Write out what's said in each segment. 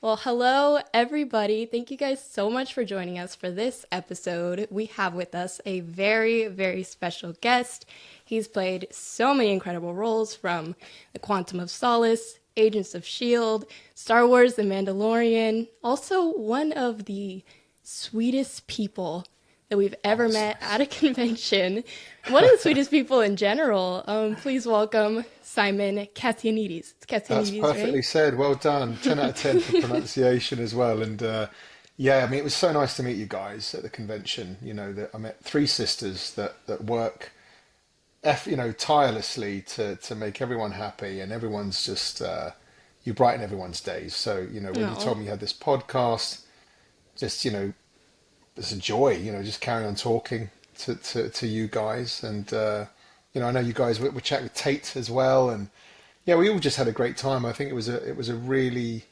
Well, hello, everybody. Thank you guys so much for joining us for this episode. We have with us a very, very special guest. He's played so many incredible roles from The Quantum of Solace, Agents of S.H.I.E.L.D., Star Wars, The Mandalorian, also one of the sweetest people that we've ever met at a convention. One of the sweetest people in general. Please welcome Simon Kassianides. It's That's Kassianides, right? perfectly said. Well done. 10 out of 10 for pronunciation as well. And yeah, I mean, it was so nice to meet you guys at the convention. That I met three sisters that work, tirelessly to make everyone happy, and everyone's just you brighten everyone's days. So, when you Oh, told me you had this podcast, just, it's a joy, just carry on talking to you guys. And I know you guys were chatting with Tate as well, and yeah, we all just had a great time. I think it was a really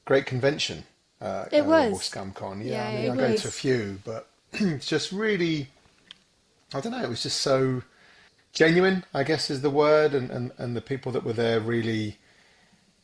great convention, it Rebel was. Scum Con. Yeah, Yeah, I mean, it I go to a was. few, but it's just really, I don't know, it was just so genuine, I guess is the word, and the people that were there really,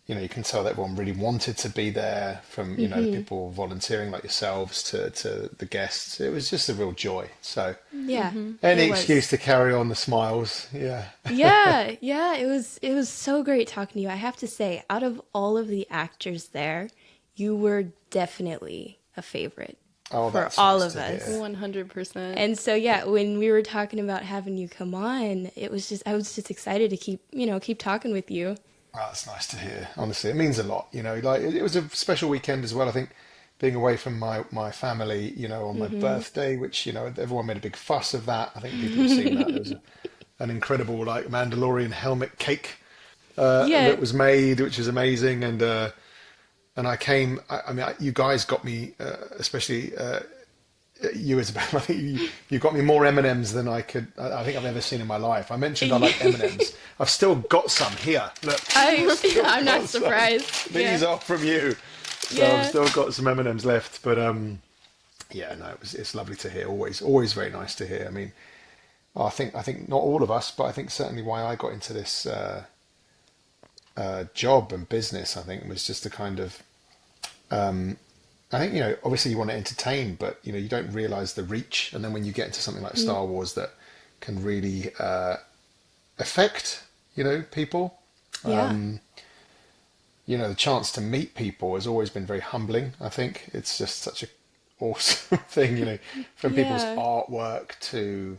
you can tell that everyone really wanted to be there, from, the Hmm. people volunteering like yourselves to the guests. It was just a real joy. So Yeah, any it excuse was. to carry on the smiles. Yeah. Yeah, it was so great talking to you. I have to say, out of all of the actors there, you were definitely a favorite Oh, for that's all nice of to hear. us. 100%. And so yeah, when we were talking about having you come on, I was just excited to keep talking with you. Oh, that's nice to hear. Honestly, it means a lot. Like it was a special weekend as well. I think being away from my family, on my Hmm. birthday, which everyone made a big fuss of that. I think people have seen that. There was an incredible like Mandalorian helmet cake Yeah. that was made, which was amazing. And I came. I mean, you guys got me, especially you, Isabel. I think you got me more M&Ms than I think I've ever seen in my life. I mentioned I like M&Ms. I've still got some here. Look, I've still I'm not got some. surprised. These Yeah. are from you. So I've Yeah. still got some M&Ms left. But yeah, no, it's lovely to hear. Always very nice to hear. I mean, I think not all of us, but I think certainly why I got into this job and business, I think, was just the kind of I think, obviously you want to entertain, but you don't realize the reach. And then when you get into something like Mm. Star Wars that can really affect, people, Yeah. the chance to meet people has always been very humbling. I think it's just such a awesome thing, from people's Yeah. artwork to,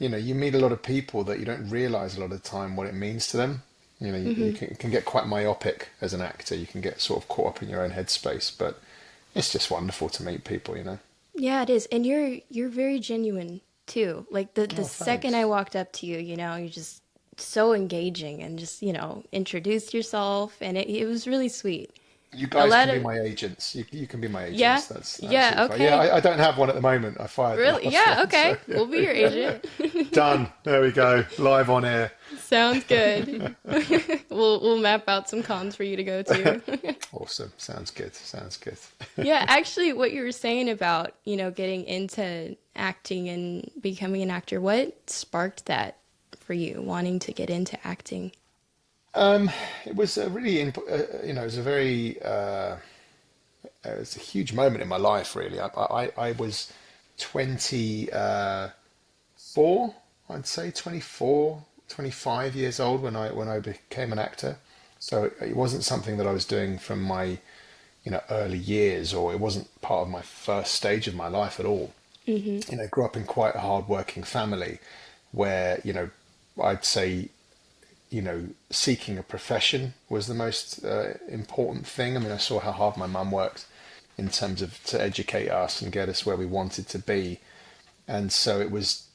you meet a lot of people that you don't realize a lot of the time what it means to them. You Hmm. can get quite myopic as an actor. You can get sort of caught up in your own headspace, but it's just wonderful to meet people. Yeah, it is. And you're very genuine too. Like the Oh, second I thanks. walked up to you, you're just so engaging and just, introduced yourself and it was really sweet. You A guys lot can be of my agents. You can be my yeah. agents. That's Yeah, absolutely fine. Yeah, okay. I don't have one at the moment. I fired the Really? last Yeah, one. So okay. yeah, We'll be there we your go. agent. Done. There we go. Live on air. Sounds good. We'll map out some cons for you to go to. Awesome. Sounds good. Sounds good. Yeah, actually, what you were saying about, getting into acting and becoming an actor, what sparked that for you, wanting to get into acting? It was a really, it was a very, it was a huge moment in my life, really. I was 24, I'd say 24, 25 years old when I became an actor. So it wasn't something that I was doing from my, early years, or it wasn't part of my first stage of my life at all. Hmm. Grew up in quite a hard-working family where, I'd say, seeking a profession was the most important thing. I mean, I saw how hard my mum worked in terms of to educate us and get us where we wanted to be. And so it was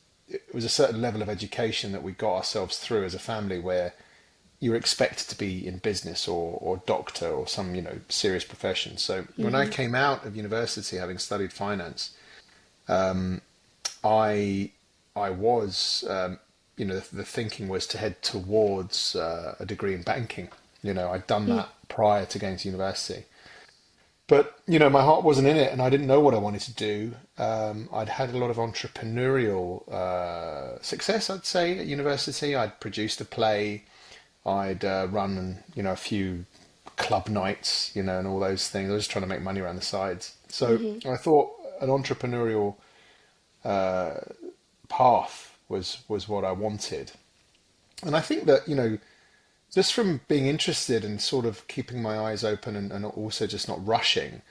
a certain level of education that we got ourselves through as a family where you were expected to be in business or doctor or some, serious profession. So when I Hmm. came out of university, having studied finance, I I was, the thinking was to head towards a degree in banking. I'd done that prior to going to university. But, my heart wasn't in it and I didn't know what I wanted to do. I'd had a lot of entrepreneurial success, I'd say, at university. I'd produced a play. I'd run, a few club nights, and all those things. I was just trying to make money around the sides. So I thought an entrepreneurial path was what I wanted. And I think that, just from being interested and sort of keeping my eyes open and also just not rushing,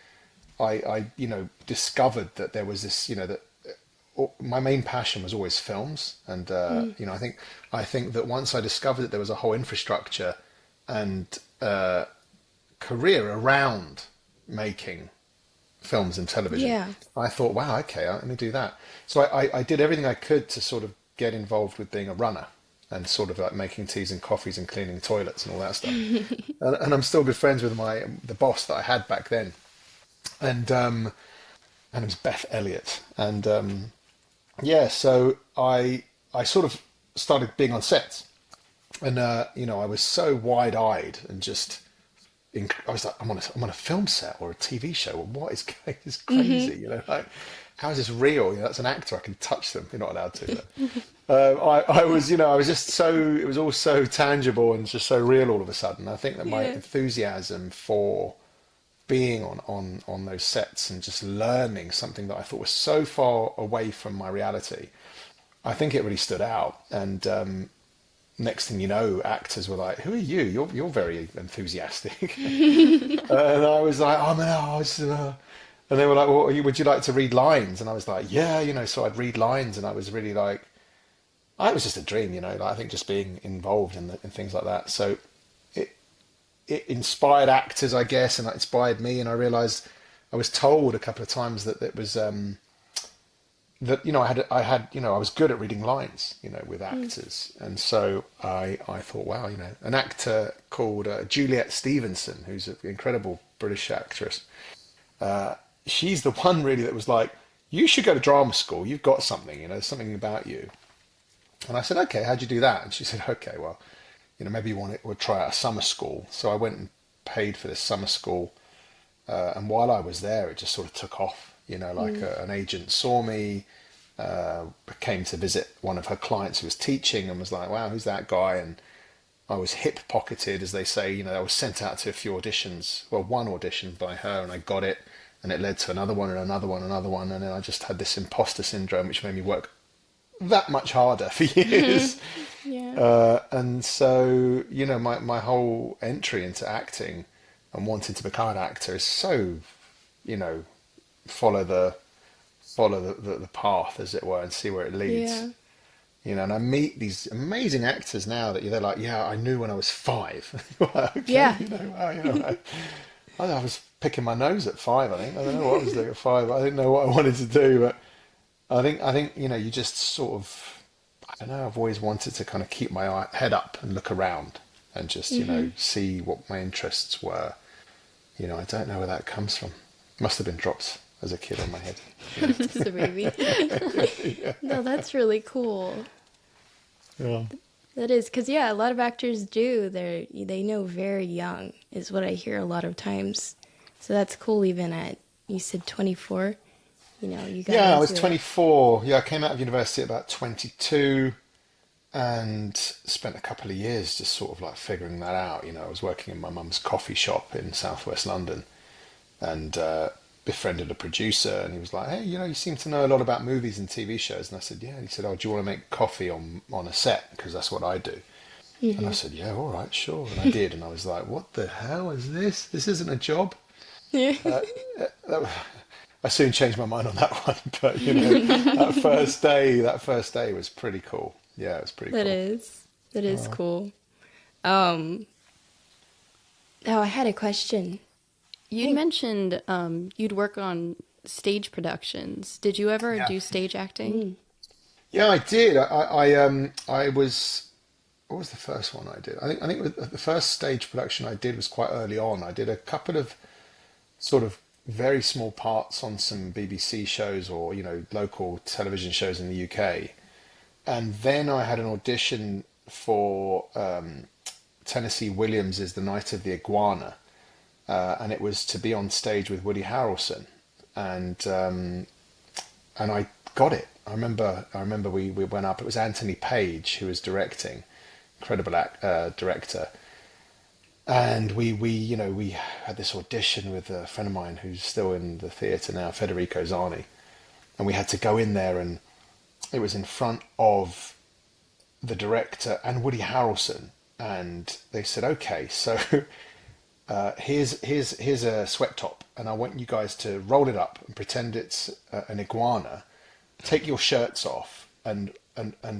I discovered that there was this, that my main passion was always films. And, I think that once I discovered that there was a whole infrastructure and career around making films and television, Yeah. I thought, wow, okay, let me do that. So I did everything I could to sort of get involved with being a runner and sort of like making teas and coffees and cleaning toilets and all that stuff. And I'm still good friends with the boss that I had back then, and it was Beth Elliott. And yeah, so I sort of started being on sets, and I was so wide-eyed and just I was like, I'm on a film set or a TV show. What is this crazy? Like, how is this real? That's an actor. I can touch them. You're not allowed to. But, I was, I was just so. It was all so tangible and just so real all of a sudden. I think that my Yeah. enthusiasm for being on those sets and just learning something that I thought was so far away from my reality, I think it really stood out. And next thing you know, actors were like, "Who are you? You're very enthusiastic." And I was like, "Oh man, and they were like, "Well, would you like to read lines?" And I was like, "Yeah, So I'd read lines, and I was really like, it was just a dream, Like, I think just being involved in things like that. So it it inspired actors, I guess, and that inspired me. And I realized I was told a couple of times that it was that I was good at reading lines, with actors. And so I thought, wow, an actor called Juliet Stevenson, who's an incredible British actress. She's the one really that was like, you should go to drama school. You've got something, there's something about you. And I said, okay, how'd you do that? And she said, okay, well, maybe you would try out a summer school. So I went and paid for this summer school. And while I was there, it just sort of took off, like an agent saw me, came to visit one of her clients who was teaching and was like, wow, who's that guy? And I was hip pocketed, as they say, I was sent out to a few auditions, well, one audition by her, and I got it. And it led to another one and another one, and another one. And then I just had this imposter syndrome, which made me work that much harder for years. Yeah. And so, my whole entry into acting and wanting to become an actor is so, you know, follow the path, as it were, and see where it leads. Yeah. And I meet these amazing actors now that they're like, yeah, I knew when I was five. Like, okay, Yeah. wow, I was picking my nose at five, I think. I don't know what I was doing at five. I didn't know what I wanted to do, but I think, you just sort of, I don't know, I've always wanted to kind of keep my head up and look around and just, see what my interests were. I don't know where that comes from. Must have been dropped as a kid on my head. Just a baby. No, that's really cool. Yeah. That is, because yeah, a lot of actors do. They know very young, is what I hear a lot of times. So that's cool. Even at, you said 24. You got Yeah, I was into it. 24. Yeah, I came out of university at about 22 and spent a couple of years just sort of like figuring that out. I was working in my mum's coffee shop in southwest London and befriended a producer, and he was like, hey, you seem to know a lot about movies and TV shows. And I said, yeah. And he said, oh, do you want to make coffee on a set? Because that's what I do. And I said, yeah, all right, sure. And I did. And I was like, what the hell is this? This isn't a job. Yeah. I soon changed my mind on that one, but that first day was pretty cool. Yeah, it was pretty That cool. is. That is cool. Um, oh, I had a question. You'd mentioned you'd work on stage productions. Did you ever Yeah. do stage acting? Yeah, I did. I was. What was the first one I did? I think the first stage production I did was quite early on. I did a couple of sort of very small parts on some BBC shows or local television shows in the UK, and then I had an audition for Tennessee Williams's The Night of the Iguana, and it was to be on stage with Woody Harrelson, and I got it. I remember we went up. It was Anthony Page who was directing, incredible director, And we had this audition with a friend of mine who's still in the theatre now, Federico Zani, and we had to go in there, and it was in front of the director and Woody Harrelson, and they said, okay, so here's a sweat top, and I want you guys to roll it up and pretend it's an iguana. Take your shirts off and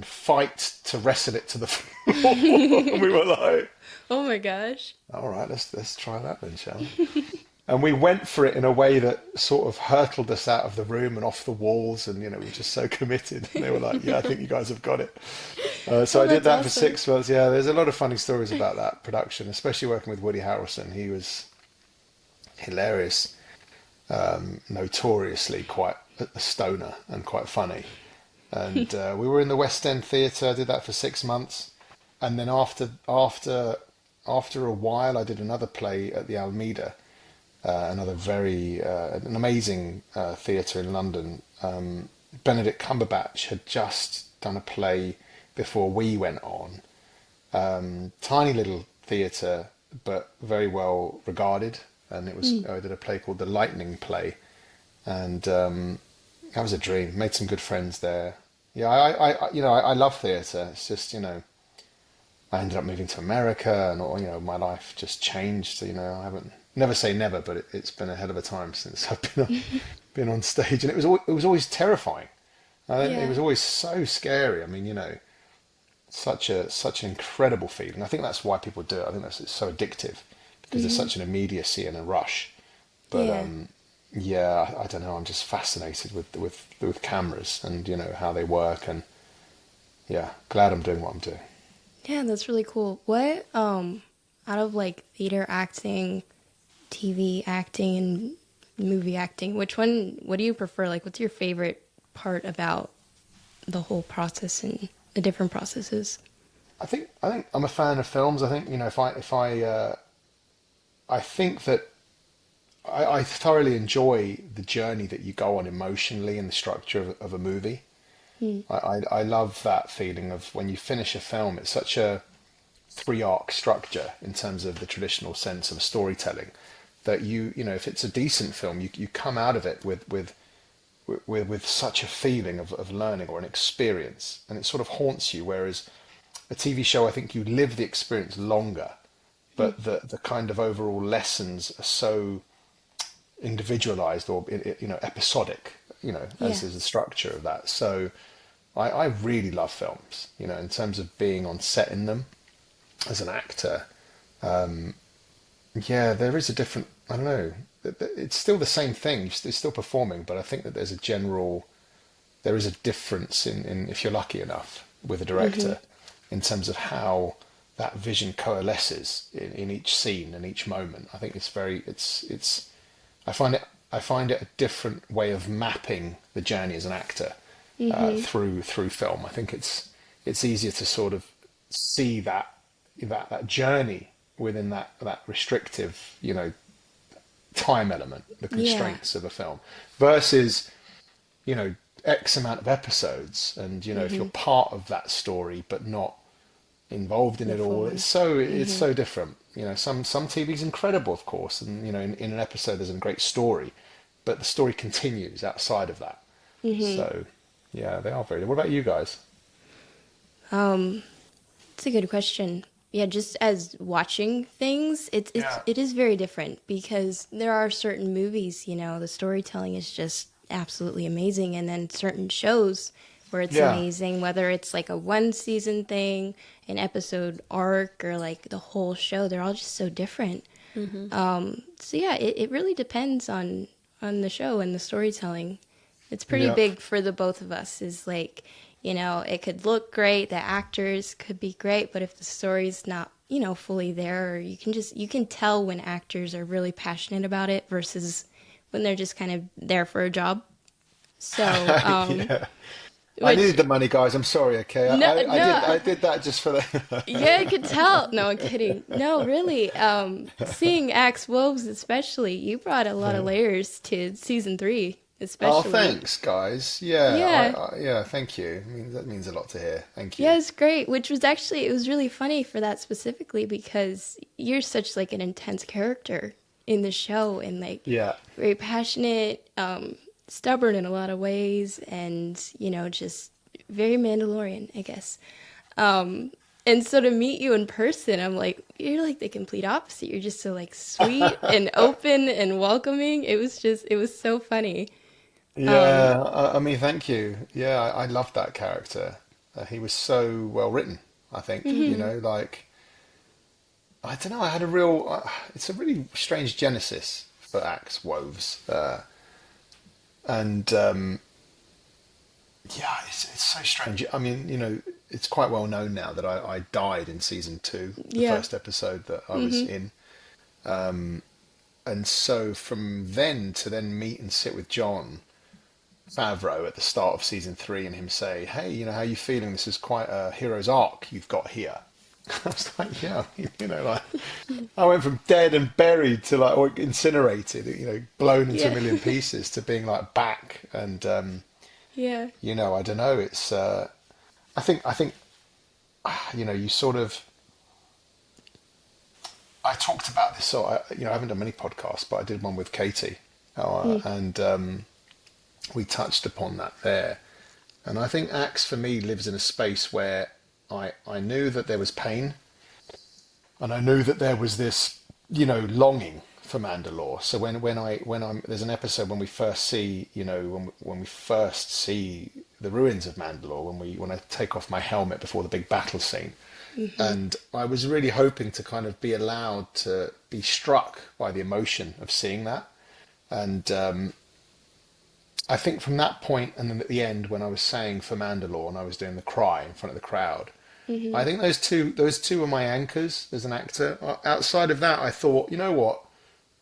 fight to wrestle it to the floor. And we were like, Oh my gosh. all right, let's try that then, shall we? And we went for it in a way that sort of hurtled us out of the room and off the walls, and we were just so committed. And they were like, "Yeah, I think you guys have got it." So Oh, I did that's that for awesome. 6 months. Yeah, there's a lot of funny stories about that production, especially working with Woody Harrelson. He was hilarious, notoriously quite a stoner and quite funny. And we were in the West End Theatre. I did that for 6 months, and then after a while, I did another play at the Almeida, another very an amazing theatre in London. Benedict Cumberbatch had just done a play before we went on. Tiny little theatre, but very well regarded. And it was I did a play called The Lightning Play, and that was a dream. Made some good friends there. Yeah, I love theatre. It's just I ended up moving to America, and my life just changed. I haven't never say never, but it's been a hell of a time since I've been on stage, and it was always terrifying. It Yeah. was always so scary. I mean, such an incredible feeling. I think that's why people do it. I think it's so addictive because there's such an immediacy and a rush. But Yeah. yeah, I don't know. I'm just fascinated with cameras and how they work, and yeah, glad I'm doing what I'm doing. Yeah, that's really cool. What out of like theater acting, TV acting, and movie acting, what do you prefer? Like what's your favorite part about the whole process and the different processes? I think I'm a fan of films. I think I think that I thoroughly enjoy the journey that you go on emotionally in the structure of a movie. I love that feeling of when you finish a film. It's such a three arc structure in terms of the traditional sense of storytelling that if it's a decent film, you come out of it with such a feeling of learning or an experience, and it sort of haunts you. Whereas a TV show, I think you live the experience longer, but the kind of overall lessons are so individualized or episodic, Yeah. as is the structure of that. So I really love films, in terms of being on set in them as an actor. Yeah, there is a different, I don't know, it's still the same thing. It's still performing, but I think that there is a difference in if you're lucky enough with a director in terms of how that vision coalesces in each scene and each moment. I think it's I find it a different way of mapping the journey as an actor through film. I think it's easier to sort of see that journey within that restrictive, time element, the Yeah. constraints of a film, versus, X amount of episodes, and if you're part of that story but not involved in The it full all, one. it's so different. Some TV's incredible, of course, and in an episode there's a great story, but the story continues outside of that. So yeah, they are very. What about you guys? It's a good question. Yeah, just as watching things, Yeah. it is very different because there are certain movies, the storytelling is just absolutely amazing, and then certain shows where it's Yeah. amazing, whether it's like a one season thing, an episode arc, or like the whole show, they're all just so different. So yeah, it really depends on the show and the storytelling. It's pretty Yep. big for the both of us. Is like, it could look great, the actors could be great, but if the story's not, fully there, or you can tell when actors are really passionate about it versus when they're just kind of there for a job. So, Yeah. I which needed the money, guys. I'm sorry. Okay, no, I no, did that just for the. yeah, I could tell. No, I'm kidding. No, really. Seeing Axe Woves, especially, you brought a lot of layers to season 3. Oh, especially. thanks, guys. Yeah, Yeah. yeah, thank you. I mean, that means a lot to hear. Thank Yeah, you. it's great, which was actually it was really funny for that specifically because you're such like an intense character in the show and like Yeah. very passionate, stubborn in a lot of ways and, just very Mandalorian, I guess. And so to meet you in person, I'm like, you're like the complete opposite. You're just so like sweet and open and welcoming. It was so funny. Yeah, I mean, thank you. Yeah, I loved that character. He was so well written, I think. You know, like, I don't know, I had a real, it's a really strange genesis for Axe Woves. And yeah, it's so strange. I mean, it's quite well known now that I died in season two, the Yeah. first episode that I was in. And so from then to then meet and sit with John Favreau at the start of season three and him say, "Hey, how you feeling? This is quite a hero's arc you've got here." I was like, "Yeah, like I went from dead and buried to like or incinerated, blown into a Yeah. million pieces to being like back." And Yeah. I don't know. It's I think you sort of. I talked about this, so I haven't done many podcasts, but I did one with Katie, and we touched upon that there. And I think Axe for me lives in a space where I knew that there was pain and I knew that there was this, longing for Mandalore. So when there's an episode when we first see, when we first see the ruins of Mandalore, when I take off my helmet before the big battle scene, and I was really hoping to kind of be allowed to be struck by the emotion of seeing that. And I think from that point, and then at the end when I was saying for Mandalore and I was doing the cry in front of the crowd, I think those two were my anchors as an actor. Outside of that, I thought, you know what,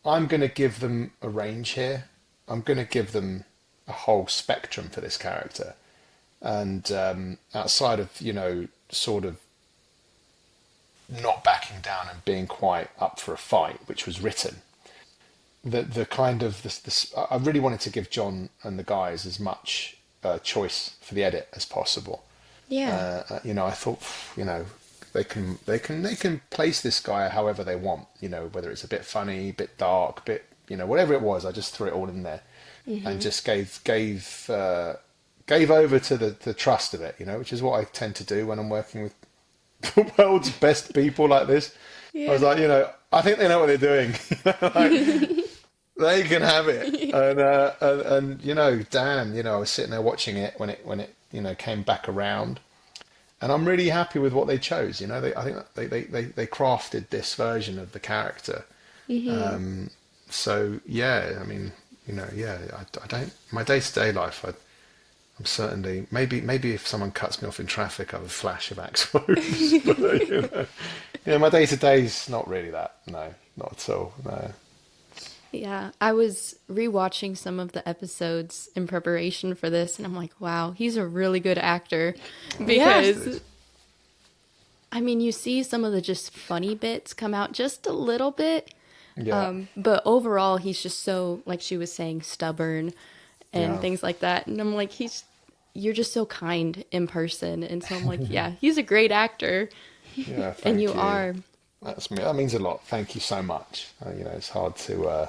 I'm going to give them a range here. I'm going to give them a whole spectrum for this character. And outside of, sort of not backing down and being quite up for a fight, which was written, the kind of this I really wanted to give John and the guys as much choice for the edit as possible. Yeah. I thought, they can place this guy however they want. Whether it's a bit funny, bit dark, bit whatever it was. I just threw it all in there, and just gave over to the trust of it. Which is what I tend to do when I'm working with the world's best people like this. I was Yeah. like, I think they know what they're doing. Like, they can have it, and damn, I was sitting there watching it when it came back around, and I'm really happy with what they chose. I think they crafted this version of the character. So yeah, I mean, yeah, I don't my day-to-day life. I'm certainly maybe if someone cuts me off in traffic, I have a flash of Axe Woves, but my day-to-day's not really that. No, not at all. No. Yeah, I was rewatching some of the episodes in preparation for this, and I'm like, wow, he's a really good actor. Yeah. Thanks, Because, dude. I mean, you see some of the just funny bits come out just a little bit, Yeah, but overall, he's just so, like she was saying, stubborn and yeah, things like that. And I'm like, you're just so kind in person. And so I'm like, yeah, he's a great actor, yeah. and you Thank you. are. That means a lot. Thank you so much. It's hard to.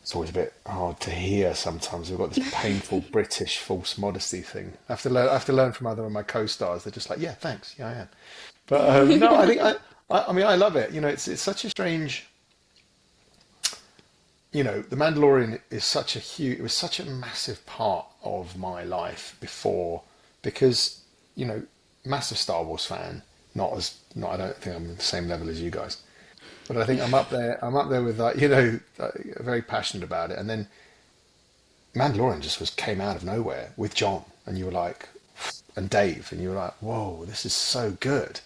It's always a bit hard to hear sometimes. We've got this painful British false modesty thing. I have to learn from other of my co-stars. They're just like, yeah, thanks, yeah, I am. But no, I think I mean, I love it. It's such a strange. The Mandalorian is such a huge. It was such a massive part of my life before because massive Star Wars fan. Not. I don't think I'm at the same level as you guys. But I think I'm up there. I'm up there with like very passionate about it. And then Mandalorian just came out of nowhere with John, and you were like, and Dave, and you were like, whoa, this is so good.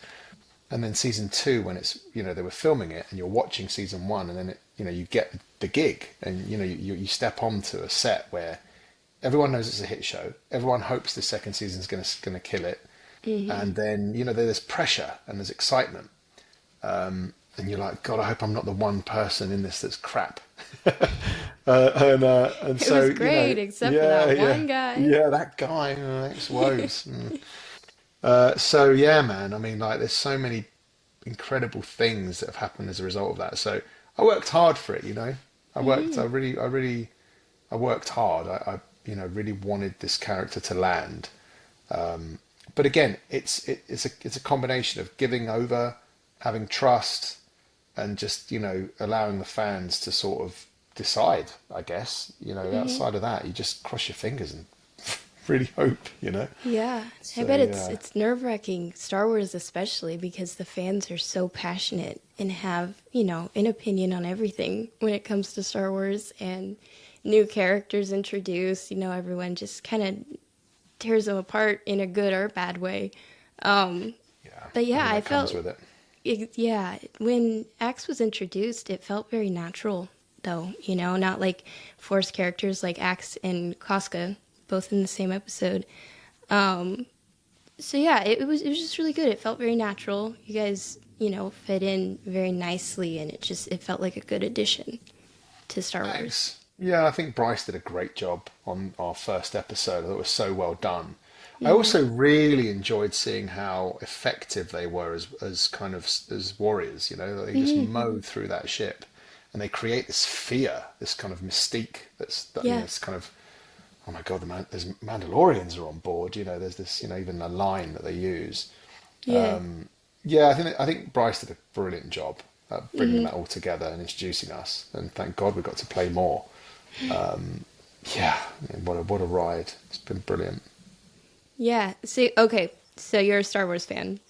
And then season two, when it's they were filming it, and you're watching season one, and then you get the gig, and you step onto a set where everyone knows it's a hit show. Everyone hopes the second season's gonna kill it, and then there's pressure and there's excitement. And you're like, God, I hope I'm not the one person in this that's crap. And It so, was you know, great, except for yeah, that yeah, one guy. yeah, that guy, Axe Woves. So yeah, man. I mean, like, there's so many incredible things that have happened as a result of that. So I worked hard for it, you know. Hmm. I worked hard. Really wanted this character to land. But again, it's a combination of giving over, having trust, and just, allowing the fans to sort of decide, I guess. Hmm. Outside of that, you just cross your fingers and really hope, Yeah, I So bet it's yeah. it's nerve-wracking, Star Wars especially, because the fans are so passionate and have, an opinion on everything when it comes to Star Wars and new characters introduced, everyone just kind of tears them apart in a good or bad way. Um, Yeah, but yeah, everything I that comes felt, with it. yeah, when Axe was introduced, it felt very natural, though, not like forced characters like Axe and Casca, both in the same episode. Um, so yeah, it was just really good. It felt very natural. You guys, fit in very nicely, and it felt like a good addition to Star Wars. Thanks. Yeah, I think Bryce did a great job on our first episode. I thought it was so well done. I Hmm. also really enjoyed seeing how effective they were as kind of as warriors. They just Hmm. mow through that ship, and they create this fear, this kind of mystique. Yeah. It's kind of, oh my God, there's Mandalorians are on board. There's this, even a line that they use. Yeah. Yeah, I think Bryce did a brilliant job at bringing Hmm. that all together and introducing us. And thank God we got to play more. Yeah, I mean, what a ride! It's been brilliant. Yeah. See, okay. So you're a Star Wars fan.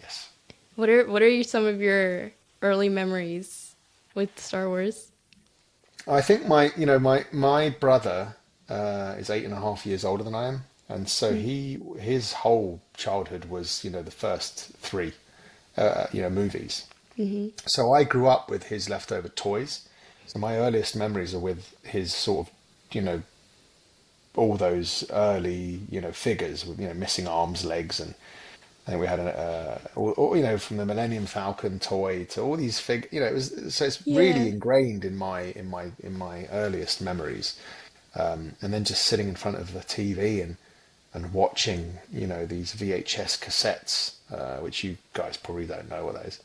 Yes, What are some of your early memories with Star Wars? I think my brother is 8.5 years older than I am, and so his whole childhood was the first three movies. Mm-hmm. So I grew up with his leftover toys. So my earliest memories are with his sort of, you know, all those early, figures with, missing arms, legs, and I think we had from the Millennium Falcon toy to all these it was so it's really Yeah. ingrained in my earliest memories. And then just sitting in front of the TV and watching, these VHS cassettes, which you guys probably don't know what that is.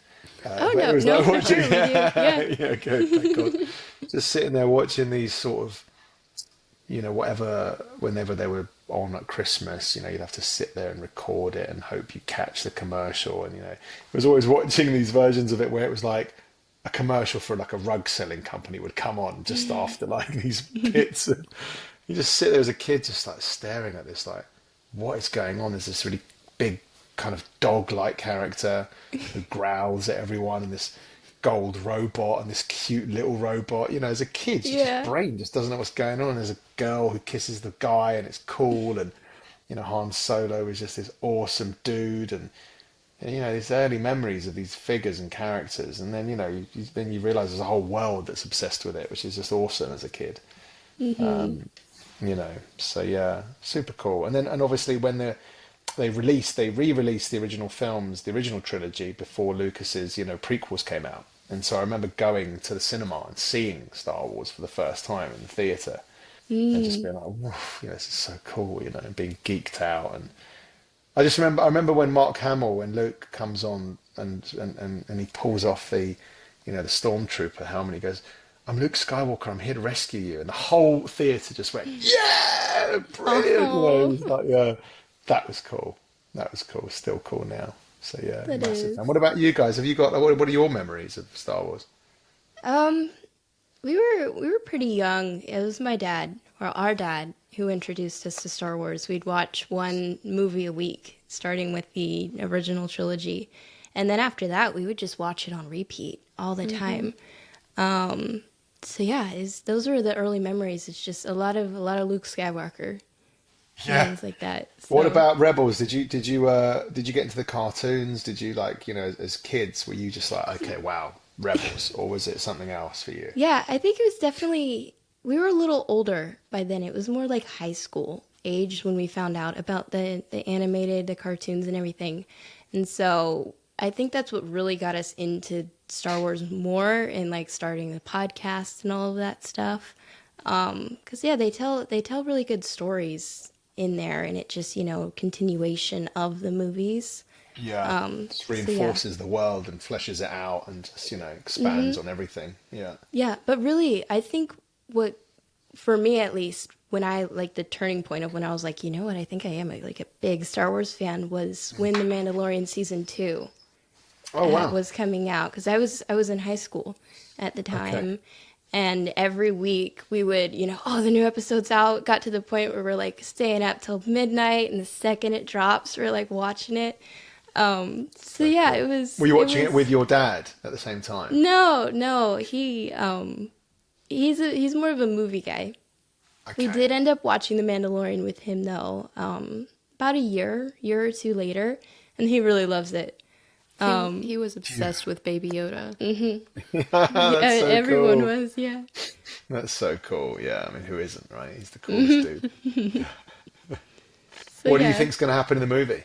Oh But it no, was no, like for watching, sure we do. Yeah. yeah, good, thank God. Just sitting there watching these sort of, whenever they were on at Christmas, you'd have to sit there and record it and hope you catch the commercial. And, it was always watching these versions of it where it was like a commercial for like a rug selling company would come on just after like these bits. And you just sit there as a kid, just like staring at this, like, what is going on? There's this really big kind of dog-like character who growls at everyone, and this gold robot and this cute little robot. As a kid, your just Yeah. brain just doesn't know what's going on. There's a girl who kisses the guy, and it's cool, and Han Solo is just this awesome dude, and these early memories of these figures and characters, and then then you realize there's a whole world that's obsessed with it, which is just awesome as a kid. Mm-hmm. So yeah, super cool. And obviously when they re-released the original films, the original trilogy before Lucas's, prequels came out. And so I remember going to the cinema and seeing Star Wars for the first time in the theater and just Mm. being like, "Woof, this is so cool," and being geeked out. And I remember when Mark Hamill, when Luke comes on and he pulls off the stormtrooper helmet, he goes, "I'm Luke Skywalker. I'm here to rescue you." And the whole theater just went, "Yeah, brilliant!" It Oh, was like, yeah, that was cool. That was cool. Still cool now. So yeah, that massive is. fan. What about you guys? Have you got what are your memories of Star Wars? Um, we were pretty young. It was my dad, or our dad, who introduced us to Star Wars. We'd watch one movie a week, starting with the original trilogy, and then after that, we would just watch it on repeat all the Mm-hmm. time. Um, so yeah, those were the early memories. It's just a lot of Luke Skywalker and Yeah. things like that. What So about Rebels? Did you get into the cartoons? Did you like, as kids, were you just like, okay, wow, Rebels, or was it something else for you? yeah, I think it was definitely, we were a little older by then. It was more like high school age when we found out about the animated, the cartoons and everything. And so I think that's what really got us into Star Wars more and like starting the podcast and all of that stuff. Because yeah, they tell really good stories in there, and it just continuation of the movies. Yeah, just So yeah, reinforces the world and fleshes it out and just, expands on everything. Yeah. yeah. But really, I think what for me at least, when I like the turning point of when I was like, you know what, I think I am like a big Star Wars fan was when The Mandalorian season 2 Oh, wow. was coming out because I was in high school at the Okay. time, and every week we would oh, the new episode's out. Got to the point where we're like staying up till midnight, and the second it drops, we're like watching it. So So yeah, it cool. Were was you it watching it with was your dad at the same time? no, he's more of a movie guy. We Okay. did end up watching The Mandalorian with him though, about a year or two later, and he really loves it. He was obsessed with Baby Yoda. Yeah, That's so everyone cool. was, yeah. That's so cool. Yeah, I mean, who isn't, right? He's the coolest dude. So What do you yeah, think's going to happen in the movie?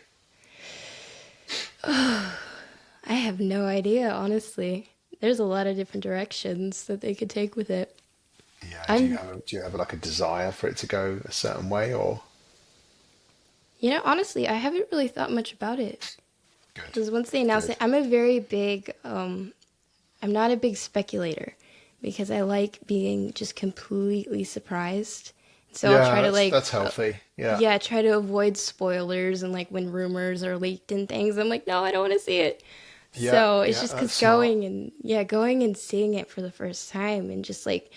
I have no idea, honestly. There's a lot of different directions that they could take with it. Yeah, I'm do you have like a desire for it to go a certain way or Honestly, I haven't really thought much about it. good? Because once they announced Good. it, I'm not a big speculator because I like being just completely surprised. So I'll Yeah, try to that's healthy. Yeah. yeah, try to avoid spoilers and like when rumors are leaked and things, I'm like, no, I don't want to see it. Yeah, So it's yeah, just that's because smart. going and seeing it for the first time and just like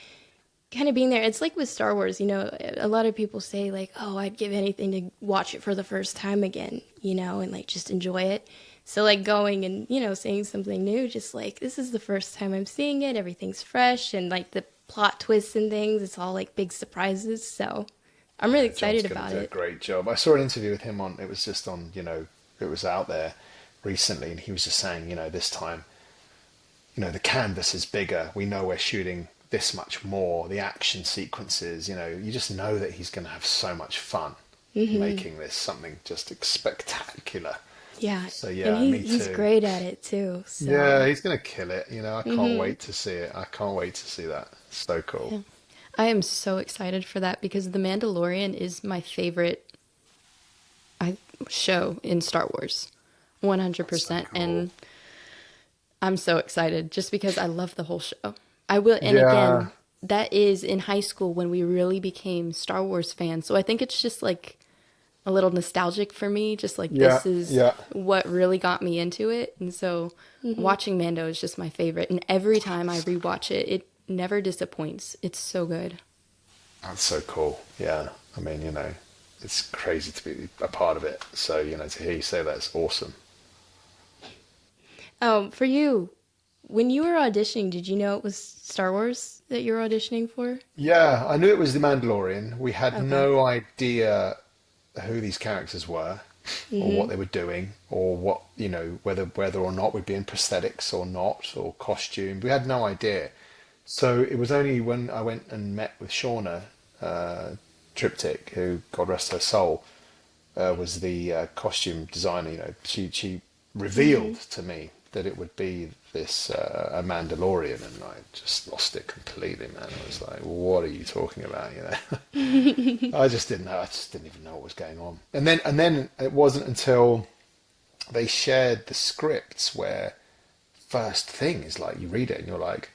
kind of being there. It's like with Star Wars, a lot of people say like, "Oh, I'd give anything to watch it for the first time again," and like just enjoy it. So like going and seeing something new, just like this is the first time I'm seeing it. Everything's fresh and like the plot twists and things. It's all like big surprises. So I'm really Yeah, John's excited going to about do a it. great job. I saw an interview with him it was just on, it was out there recently, and he was just saying, this time, the canvas is bigger. We know we're shooting this much more. The action sequences, you just know that he's going to have so much fun making this something just spectacular. Yeah, So and yeah, he me he's too. great at it too. Yeah, So he's going to kill it. I can't wait to see it. I can't wait to see that. So cool. yeah. I am so excited for that because The Mandalorian is my favorite I, show in Star Wars. That's so 100%. cool. And I'm so excited just because I love the whole show. I will, and Yeah, again, that is in high school when we really became Star Wars fans. So I think it's just like a little nostalgic for me. Just like yeah, this is yeah. what really got me into it. And so watching Mando is just my favorite. And every time I rewatch it, it never disappoints. It's so good. That's so cool. Yeah. I mean, it's crazy to be a part of it. So, to hear you say that's awesome. for you, when you were auditioning, did you know it was Star Wars that you were auditioning for? Yeah, I knew it was The Mandalorian. We had Okay. no idea who these characters were or what they were doing or what, whether or not we'd be in prosthetics or not or costume. We had no idea. So it was only when I went and met with Shauna Triptych, who, God rest her soul, was the costume designer. She revealed to me that it would be this a Mandalorian, and I just lost it completely, man. I was like, "What are you talking about?" I just didn't know. I just didn't even know what was going on. And then it wasn't until they shared the scripts where first thing is like you read it and you're like,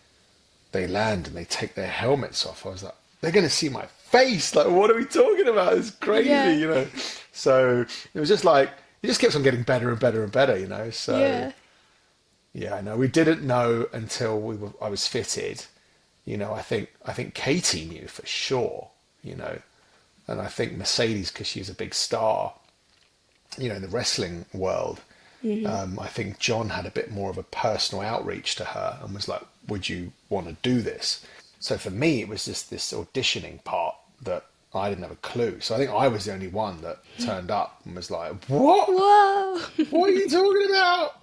they land and they take their helmets off. I was like, they're going to see my face. Like, what are we talking about? It's crazy, Yeah. So it was just like, it just keeps on getting better and better and better. So Yeah. yeah, I know we didn't know until I was fitted. I think Katie knew for sure, you know, and I think Mercedes, because she's a big star, in the wrestling world. I think John had a bit more of a personal outreach to her and was like, would you want to do this? So for me, it was just this auditioning part that I didn't have a clue. So I think I was the only one that turned up and was like, what? Whoa. What are you talking about?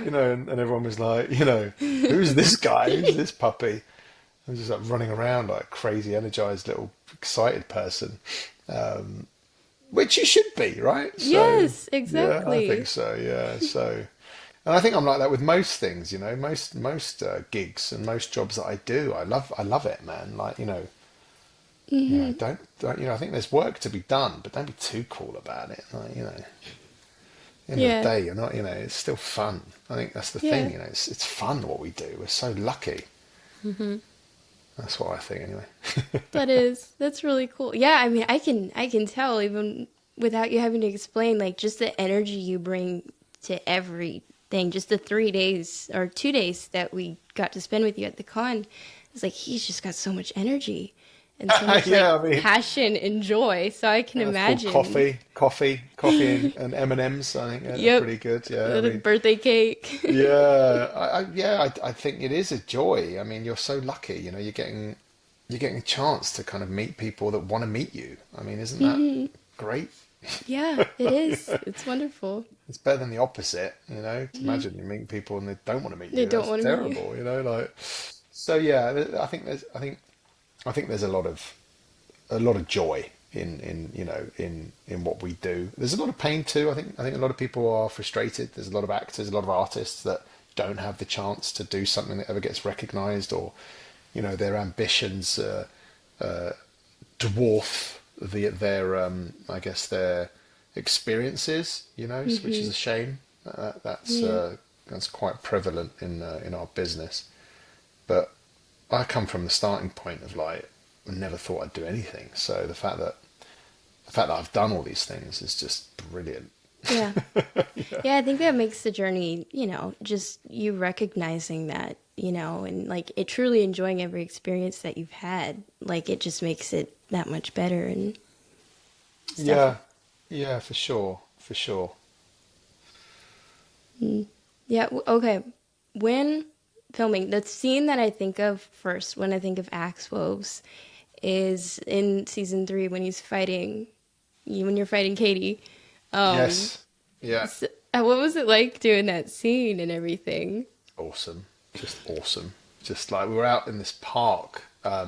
And everyone was like, who's this guy? Who's this puppy? I was just like running around like a crazy, energized little excited person. Which you should be, right? So, Yes, yeah, I think exactly. so. Yeah. So, And I think I'm like that with most things, most gigs and most jobs that I do. I love it, man. Like, don't, I think there's work to be done, but don't be too cool about it. Like, at the end of the Yeah, day, you're not, it's still fun. I think that's the thing, yeah. it's fun what we do. We're so lucky. Hmm. That's what I think anyway. That's really cool. Yeah, I mean, I can tell even without you having to explain, like just the energy you bring to everything. Just the 3 days or 2 days that we got to spend with you at the con, it's like he's just got so much energy and so much like Yeah, I mean, passion and joy. So I can that's called imagine. coffee and M&Ms. I think they're Yep, pretty good. Yeah, I the mean, birthday cake. yeah, I think it is a joy. I mean, you're so lucky, you're getting a chance to kind of meet people that want to meet you. I mean, isn't that great? Yeah, it is. It's wonderful. It's better than the opposite, Imagine you meet people and they don't want to meet They you. don't That's want to meet you. terrible, like. So yeah, I think there's a lot of joy in what we do. There's a lot of pain too. I think a lot of people are frustrated. There's a lot of actors, a lot of artists that don't have the chance to do something that ever gets recognized, or their ambitions dwarf I guess their experiences. Which is a shame. Yeah. That's quite prevalent in our business. But I come from the starting point of like I never thought I'd do anything. So the fact that I've done all these things is just brilliant. Yeah. Yeah, I think that makes the journey, just you recognizing that, and like it truly enjoying every experience that you've had. Like it just makes it that much better and stuff. Yeah, yeah, for sure, for sure. Yeah, okay. When filming, the scene that I think of first when I think of Axe Woves is in season 3 when when you're fighting Katie. Um, Yes, yeah, what was it like doing that scene and everything? awesome, just awesome. Just like we were out in this park. I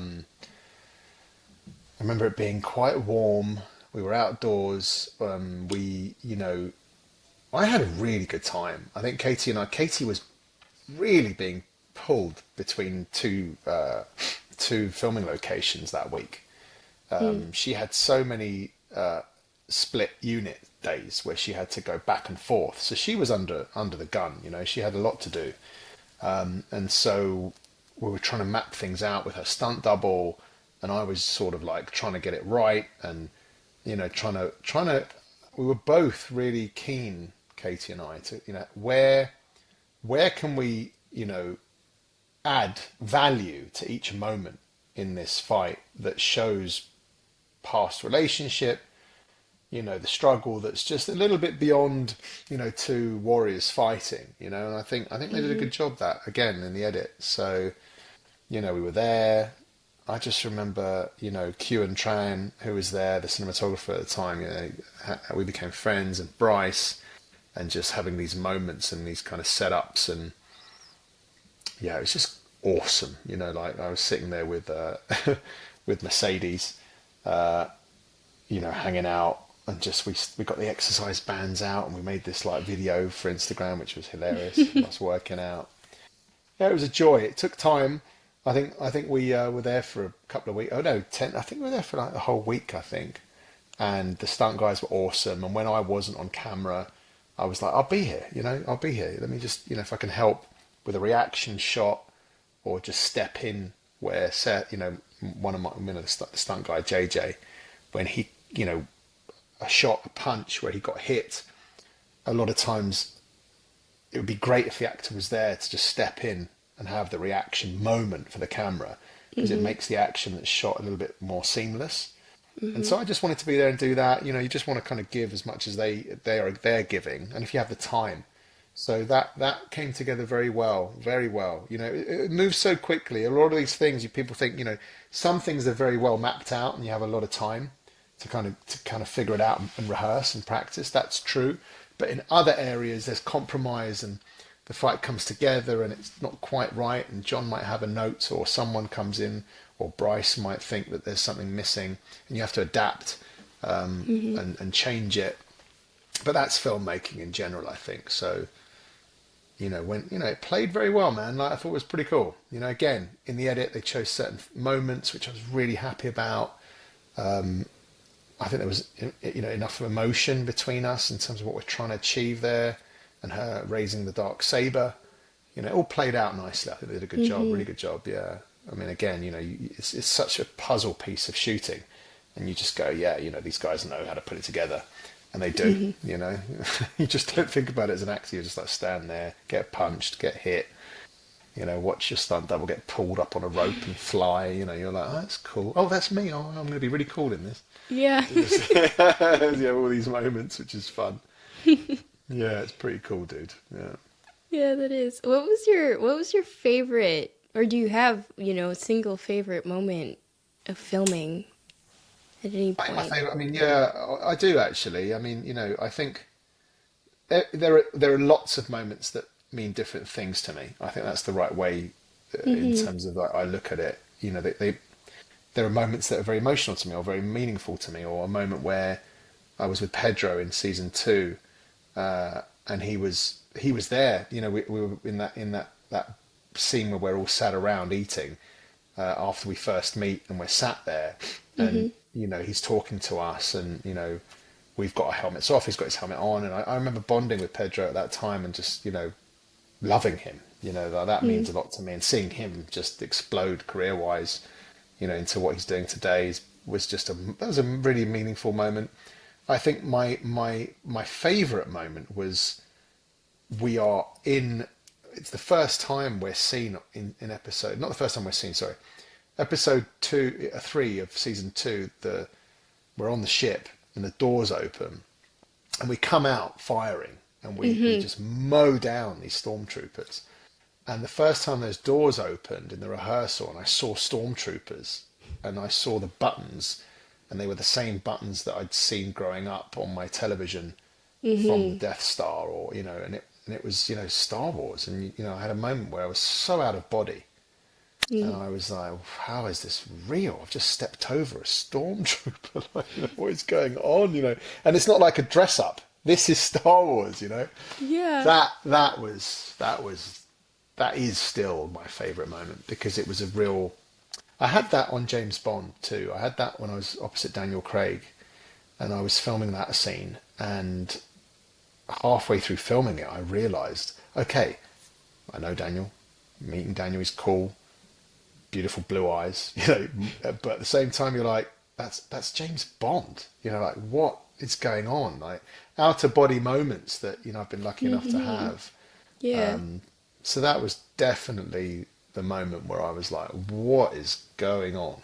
remember it being quite warm. We were outdoors. I had a really good time. I think Katie was really being pulled between two filming locations that week. She had so many split unit days where she had to go back and forth. So she was under the gun. She had a lot to do, and so we were trying to map things out with her stunt double, and I was sort of like trying to get it right, and trying to. We were both really keen, Katie and I, to where can we add value to each moment in this fight that shows past relationship, the struggle that's just a little bit beyond, two warriors fighting, and I think they did a good job that again in the edit. So, we were there. I just remember, Q and Tran, who was there, the cinematographer at the time, we became friends, and Bryce, and just having these moments and these kind of setups, and yeah, it was just awesome. Like I was sitting there with with Mercedes, hanging out, and just we got the exercise bands out, and we made this like video for Instagram, which was hilarious. Us working out. Yeah, it was a joy. It took time. I think we were there for a couple of weeks. Oh no, 10. I think we were there for like a whole week. I think, and the stunt guys were awesome. And when I wasn't on camera, I was like, I'll be here. I'll be here. Let me just, if I can help with a reaction shot, or just step in where Seth, one of my, the stunt guy JJ, when he, a shot, a punch where he got hit. A lot of times, it would be great if the actor was there to just step in and have the reaction moment for the camera, because it makes the action that's shot a little bit more seamless. And so I just wanted to be there and do that. You just want to kind of give as much as they're giving, and if you have the time. So that came together very well, very well. It moves so quickly. A lot of these things, people think, some things are very well mapped out, and you have a lot of time to kind of figure it out and rehearse and practice. That's true. But in other areas, there's compromise, and the fight comes together, and it's not quite right. And John might have a note, or someone comes in, or Bryce might think that there's something missing, and you have to adapt and change it. But that's filmmaking in general, I think. So it played very well, man. Like I thought it was pretty cool. Again, in the edit, they chose certain moments, which I was really happy about. I think there was, enough emotion between us in terms of what we're trying to achieve there, and her raising the dark saber. It all played out nicely. I think they did a good job, really good job. Yeah. I mean, again, it's such a puzzle piece of shooting, and you just go, yeah, these guys know how to put it together, and they do. You just don't think about it as an actor. You just like stand there, get punched, get hit. Watch your stunt double get pulled up on a rope and fly. You're like, oh, that's cool. Oh, that's me. Oh, I'm going to be really cool in this. Yeah. Yeah, all these moments, which is fun. Yeah, it's pretty cool, dude. Yeah. Yeah, that is. What was your favorite, or do you have, a single favorite moment of filming at any My point? favorite. I mean, yeah, I do actually. I mean, I think there are lots of moments that mean different things to me. I think that's the right way in terms of like, I look at it. There are moments that are very emotional to me or very meaningful to me, or a moment where I was with Pedro in season two, and he was there. We were in that scene where we're all sat around eating after we first meet, and we're sat there, and he's talking to us, and we've got our helmets off, he's got his helmet on, and I remember bonding with Pedro at that time, and just loving him. That means a lot to me, and seeing him just explode career wise, into what he's doing today that was a really meaningful moment. I think my favorite moment was it's the first time we're seen in episode, not the first time we're seen, sorry, episode 3 of season 2, we're on the ship and the doors open and we come out firing, and we just mow down these stormtroopers. And the first time those doors opened in the rehearsal, and I saw stormtroopers, and I saw the buttons, and they were the same buttons that I'd seen growing up on my television from the Death Star, or and it was Star Wars, and I had a moment where I was so out of body, and I was like, how is this real? I've just stepped over a stormtrooper. Like, what is going on? And it's not like a dress up. This is Star Wars. Yeah. That is still my favorite moment, because it was a real. I had that on James Bond too. I had that when I was opposite Daniel Craig, and I was filming that scene, and halfway through filming it, I realised, okay, I know Daniel. Meeting Daniel is cool, beautiful blue eyes, but at the same time, you're like, that's James Bond. Like, what is going on? Like, out of body moments that I've been lucky enough to have. Yeah. So that was definitely the moment where I was like, what is going on?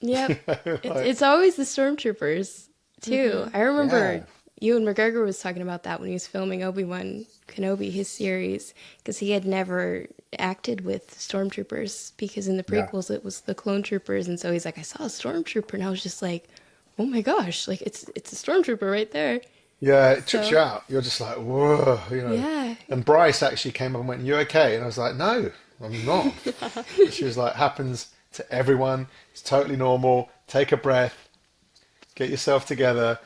Yep. It's, Like, it's always the stormtroopers too. I yeah, remember Ewan McGregor was talking about that when he was filming Obi-Wan Kenobi, his series, because he had never acted with stormtroopers, because in the yeah. prequels it was the clone troopers, and so he's like, I saw a stormtrooper, and I was just like, oh my gosh, like it's a stormtrooper right there. Yeah, it trips you So out. You're just like, whoa. yeah. And Bryce actually came up and went, you okay? And I was like, no, I'm not. She was like, happens to everyone. It's totally normal. Take a breath, get yourself together.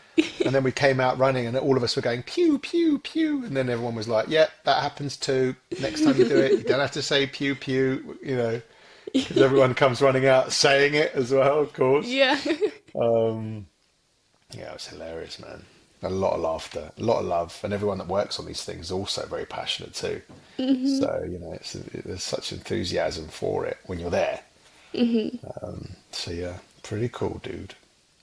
And then we came out running, and all of us were going, pew, pew, pew. And then everyone was like, yeah, that happens too. Next time you do it, you don't have to say pew, pew, because everyone comes running out saying it as well, of course. Yeah. Yeah, it was hilarious, man. A lot of laughter, a lot of love, and everyone that works on these things is also very passionate too. So there's such enthusiasm for it when you're there. So yeah, pretty cool, dude.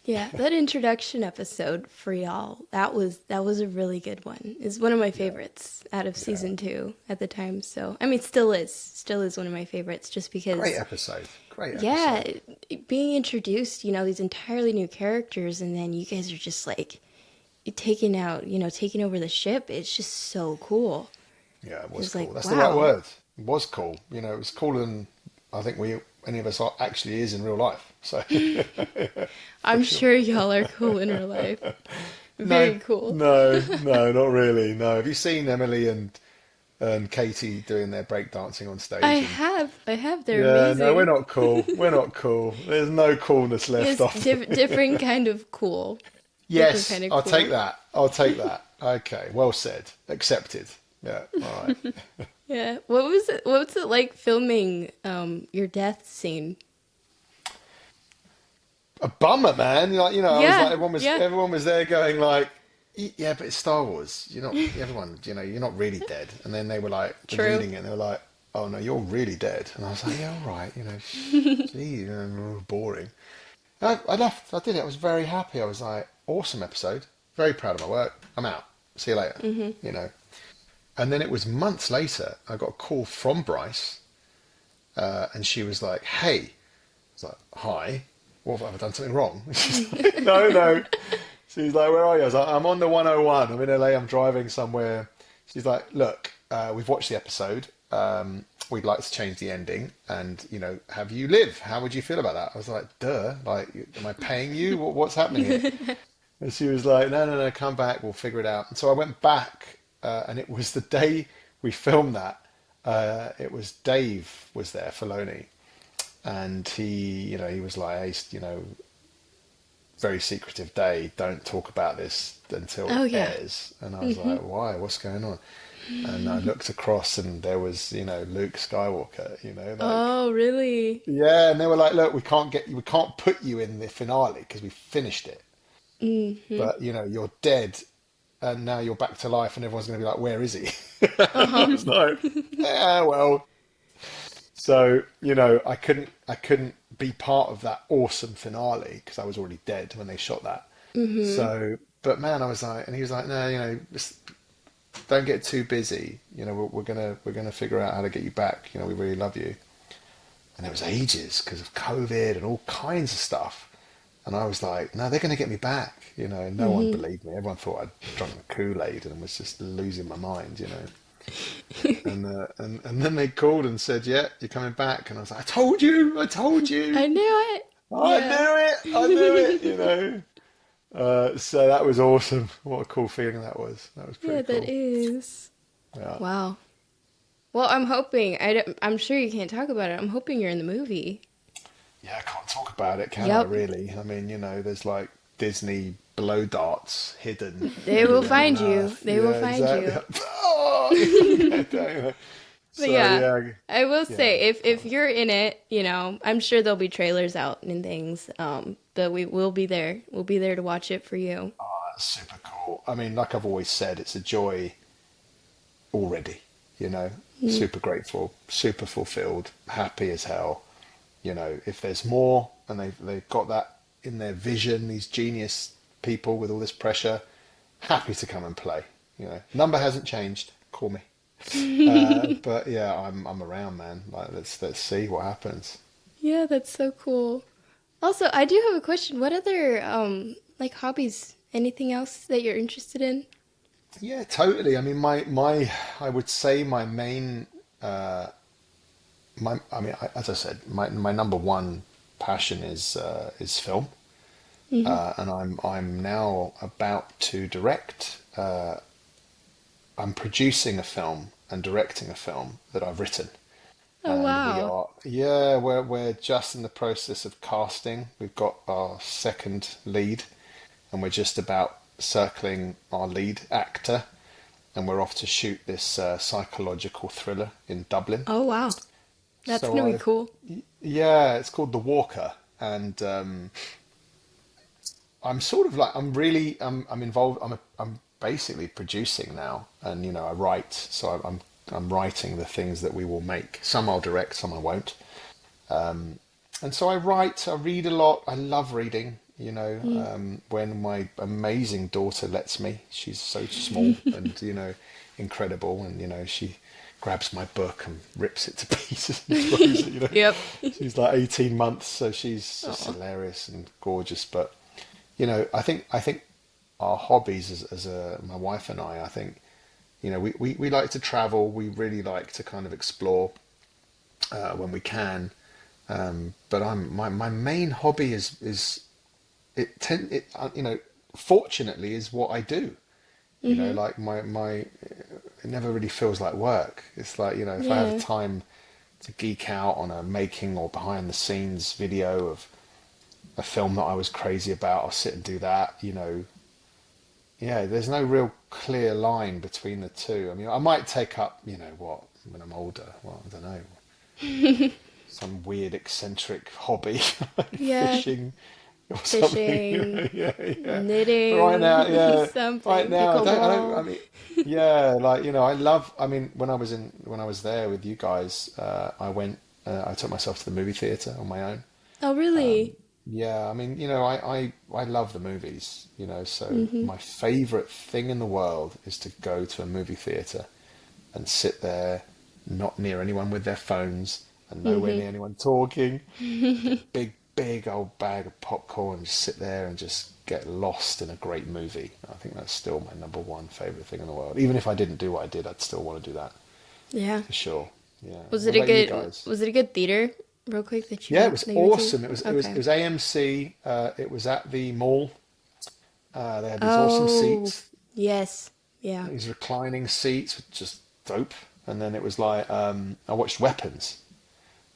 Yeah, that introduction episode for y'all, that was a really good one. It's one of my favorites out of Yeah, season 2 at the time. So, I mean, still is one of my favorites, just great because, episode, great yeah, episode. being introduced, these entirely new characters, and then you guys are just like taking over the ship. It's just so cool. Yeah, it was It's cool. like, That's the right wow. word. It was cool. It was cooler than I think any of us actually is in real life. So for I'm sure. sure y'all are cool in real life. No, Very cool. no, no, not really. No. Have you seen Emily and Katie doing their breakdancing on I stage? And have, I have. They're yeah, no, we're amazing. not cool. We're not cool. There's no coolness left Yes, after. different kind of cool. Different kind Yes, of I'll take cool. that. I'll take that. Okay, well said. Accepted. Yeah, all right. Yeah. What was it like filming your death scene? A bummer, man. Like, I was like, Yeah. Yeah. everyone was there going like, yeah, but it's Star Wars. You're not everyone. You're not really dead. And then they were like True. reading it, and they were like, oh no, you're really dead. And I was like, yeah, all right. Gee, boring. And I left. I did it. I was very happy. I was like, awesome episode. Very proud of my work. I'm out. See you later. You know. And then it was months later. I got a call from Bryce, and she was like, hey. I was like, hi. What have I done something wrong? She's like, no, no. She's like, where are you? I was like, I'm on the 101. I'm in LA. I'm driving somewhere. She's like, look, we've watched the episode. We'd like to change the ending and, have you live. How would you feel about that? I was like, duh. Like, am I paying you? What's happening here? And she was like, no, no, no, come back. We'll figure it out. And so I went back, and it was the day we filmed that. It was Dave was there, Filoni, and he was like, hey, very secretive day. Don't talk about this until Oh it yeah. airs. And I was like, why? What's going on? And I looked across, and there was, Luke Skywalker. Like, Oh really? yeah. And they were like, look, we can't put you in the finale because we finished it. But you're dead, and now you're back to life, and everyone's going to be like, where is he? I Uh-huh. was like, yeah, well. So, I couldn't be part of that awesome finale because I was already dead when they shot that. So, but man, I was like, and he was like, no, just don't get too busy. We're gonna figure out how to get you back. We really love you. And it was ages because of COVID and all kinds of stuff. And I was like, no, they're gonna get me back. And no one believed me. Everyone thought I'd drunk the Kool-Aid and was just losing my mind. And then they called and said, "Yeah, you're coming back." And I was like, I told you, I knew it. I Yeah. knew it, I knew it." So that was awesome. What a cool feeling that was. That was Yeah, pretty that cool. is. Yeah, Wow. Well, I'm hoping. I'm sure you can't talk about it. I'm hoping you're in the movie. yeah. I can't talk about it, can I? Yep. Really? I mean, there's like Disney blow darts hidden They will everywhere on find you. Earth. They will Yeah, find exactly. you. Oh, But so yeah, yeah, I will yeah. say if you're in it, I'm sure there'll be trailers out and things. But we will be there. We'll be there to watch it for you. That's super cool. I mean, like I've always said, it's a joy already, super grateful, super fulfilled, happy as hell. If there's more and they've got that in their vision, these genius people with all this pressure, happy to come and play. Number hasn't changed. Call me. But yeah, I'm around, man. Like let's see what happens. Yeah, that's so cool. Also, I do have a question. What other like hobbies? Anything else that you're interested in? Yeah, totally. I mean, my I would say my main I mean, as I said, my number one passion is film, and I'm now about to direct. I'm producing a film and directing a film that I've written, Oh and wow. we're just in the process of casting. We've got our second lead, and we're just about circling our lead actor, and we're off to shoot this psychological thriller in Dublin. Oh wow. That's So gonna be cool. yeah, it's called The Walker, and I'm sort of like I'm involved. I'm basically producing now, and I write. So I'm writing the things that we will make. Some I'll direct, some I won't. And so I write. I read a lot. I love reading. When my amazing daughter lets me, she's so small and incredible, and she grabs my book and rips it to pieces and throws it. Yep. She's like 18 months, so she's just Oh. hilarious and gorgeous. But I think our hobbies my wife and I think we like to travel. We really like to kind of explore when we can. But my main hobby is fortunately is what I do. Like my it never really feels like work. It's like if I have Yeah. time to geek out on a making or behind the scenes video of a film that I was crazy about, I'll sit and do that. Yeah, there's no real clear line between the two. I mean, I might take up, what, when I'm older. Well, I don't know. Some weird eccentric hobby, like Yeah, fishing or something. fishing, Yeah, yeah. But right now, knitting, yeah, right something, now, I pickleball. mean, yeah, like, I love, I mean, when I was there with you guys, I took myself to the movie theater on my own. Oh, really? Yeah, I mean, I love the movies, so Mm-hmm. my favorite thing in the world is to go to a movie theater and sit there, not near anyone with their phones and nowhere Mm-hmm. near anyone talking. Get a big, big old bag of popcorn and just sit there and just get lost in a great movie. I think that's still my number one favorite thing in the world. Even if I didn't do what I did, I'd still want to do that Yeah. for sure. Yeah. Was What it a about you good guys? was it a good theater, real quick, that Yeah, it was you went to? awesome. It Okay. was AMC. It was at the mall. They had these awesome Oh, seats, yes. Yeah. these reclining seats, which just dope. And then it was like I watched Weapons,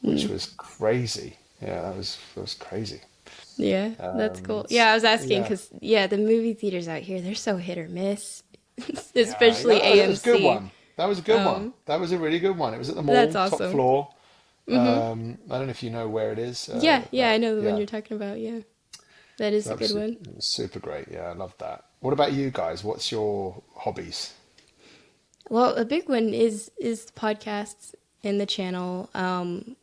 which Mm. was crazy. Yeah, that was crazy. Yeah, that's cool. Yeah, I was asking Yeah, because, yeah, the movie theaters out here, they're so hit or miss, yeah, especially that was a good AMC. one. That was a good one. Um, That was a really good one. It was at the that's mall, top awesome. floor. Hmm. I don't know if you know where it is, Yeah, yeah, I but know the one yeah, you're talking about. Yeah, that is so a that good was one. it was super great. Yeah, I loved that. What about you guys? What's your hobbies? Well, a big one is the podcasts and the channel.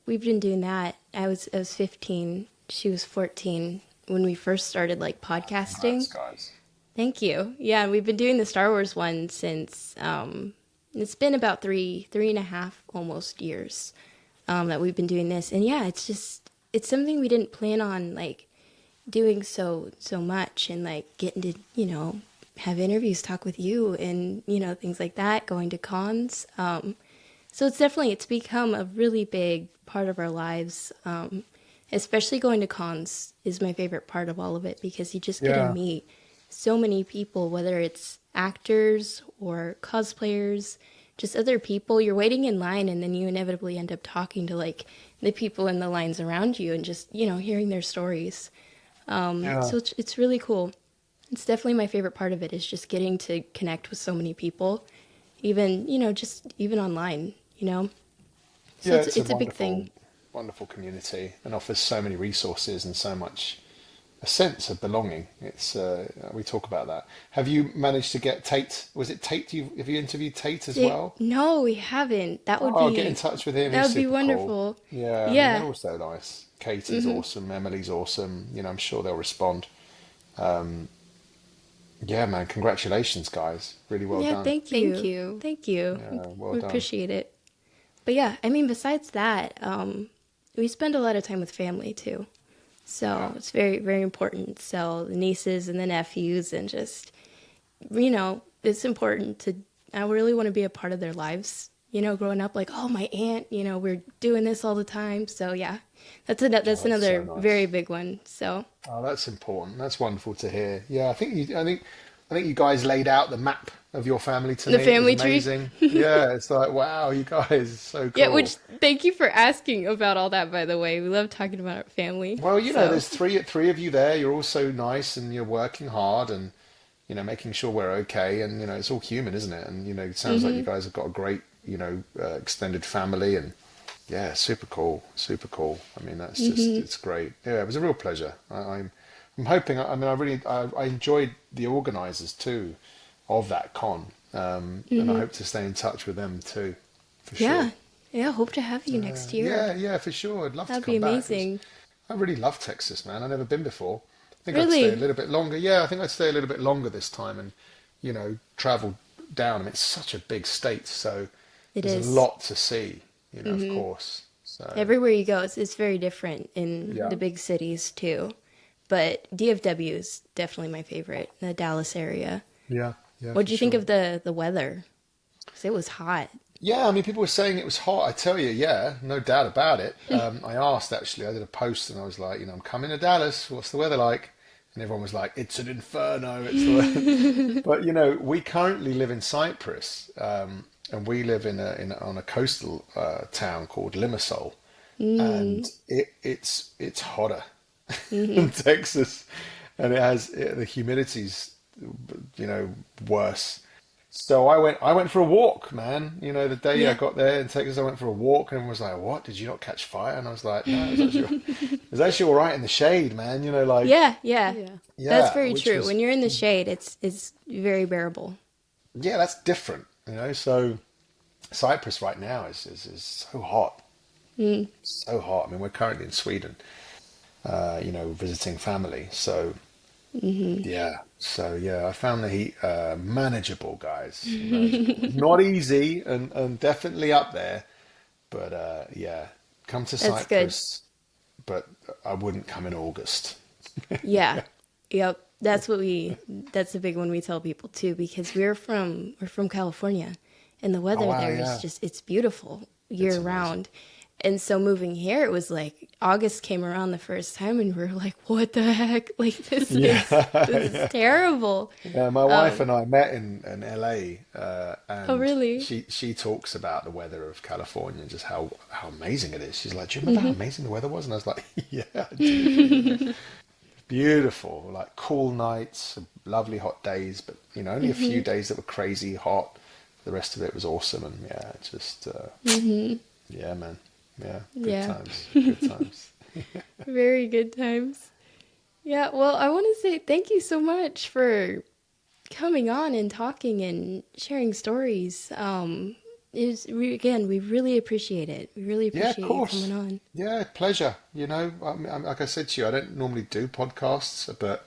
We've been doing that. I was 15. She was 14 when we first started like podcasting. Congrats, guys. Thank you. Yeah, we've been doing the Star Wars one since it's been about three and a half almost years that we've been doing this. And yeah, it's something we didn't plan on like doing so much and like getting to, have interviews, talk with you and, things like that, going to cons. So it's become a really big part of our lives. Especially going to cons is my favorite part of all of it because you just get to Yeah. meet so many people, whether it's actors or cosplayers, just other people. You're waiting in line and then you inevitably end up talking to like the people in the lines around you and just, hearing their stories. Yeah. So it's really cool. It's definitely my favorite part of it is just getting to connect with so many people, even, just even online, you know? So Yeah, it's a it's a big thing. wonderful, wonderful community and offers so many resources and so much a sense of belonging. It's we talk about that. Have you managed to get Tate? Was it Tate? Have you interviewed Tate as well? No, we haven't. Oh, get in touch with him. That He's would be super cool. wonderful. Yeah, I mean they're Yeah. all so nice. Katie's awesome. Emily's awesome. I'm sure they'll respond. Yeah, man. Congratulations, guys. Really well Yeah, done. thank Thank you. you. Thank you. Yeah, well We done. appreciate it. But yeah, I mean, besides that, we spend a lot of time with family too. Yeah. So it's very, very important. So the nieces and the nephews, and just, it's important to, I really want to be a part of their lives. Growing up, like, oh, my aunt, we're doing this all the time. So yeah, Oh, that's that's so another very nice. big one. So Oh, that's important. That's wonderful to hear. Yeah, I think you guys laid out the map of your family to the me. It was family tree. amazing. Yeah, it's like, wow, you guys, so Yeah, cool. which thank you for asking about all that, by the way. We love talking about our family. Well, So, there's three of you there. You're all so nice and you're working hard and making sure we're okay. And it's all human, isn't it? And it sounds like you hmm guys have got a great extended family and yeah, super cool, super cool. I mean, that's just hmm it's great. Yeah, it was a real pleasure. I'm hoping. I mean, I enjoyed the organisers too of that con, and I hmm hope to stay in touch with them too, for sure. yeah, yeah. Hope to have you next year. Yeah, yeah, for sure. I'd love to That'd be come back. amazing. I really love Texas, man. I've never been before. I think I'd stay a Really, little bit longer. Yeah, I think I'd stay a little bit longer this time and travel down. I mean, it's such a big state, so it there's a is. lot to see. Of course. So Everywhere you go, it's very different in yeah, the big cities too. But DFW is definitely my favorite, the Dallas area. yeah, yeah, What for do you think sure. of the weather? 'Cause it was hot. Yeah, I mean, people were saying it was hot. I tell you, yeah, no doubt about it. I asked actually, I did a post and I was like, I'm coming to Dallas. What's the weather like? And everyone was like, it's an inferno. It's the weather. But we currently live in Cyprus, and we live on a coastal town called Limassol, and it's hotter than Texas, and the humidity's worse. So I went for a walk, man. You know, the day I Yeah. got there in Texas, I went for a walk, and everyone was like, "What? Did you not catch fire?" And I was like, "No, it was actually all right in the shade, man. You know, like, Yeah, yeah. Yeah. That's yeah, very which true. was, When you're in the shade, it's very bearable. yeah, that's different. You know, so Cyprus right now is so hot, Mm. so hot. I mean, we're currently in Sweden, visiting family. So yeah, so yeah, I found the heat manageable, guys, manageable. Not easy, and definitely up there, but yeah, come to That's good. Cyprus, but I wouldn't come in August. Yeah. Yep. That's a big one we tell people too, because we're from California, and the Oh weather wow, there is yeah, just it's beautiful it's year amazing. round. And so moving here, it was like August came around the first time and we were like, what the heck? Like Yeah, this is yeah. terrible. Yeah, my wife and I met in LA, Oh and really? she talks about the weather of California and just how amazing it is. She's like, "Do you remember how amazing the weather was?" And I was like, "Yeah, I do. You know, beautiful, like cool nights, lovely hot days, but only a few days that were crazy hot. The rest of it was awesome, and yeah, just yeah, man, yeah, good Yeah. times, good times." Very good times. Yeah, well, I want to say thank you so much for coming on and talking and sharing stories. Again, we really appreciate it. We really Yeah, of appreciate you coming course. on. Yeah, pleasure. Like I said to you, I don't normally do podcasts, but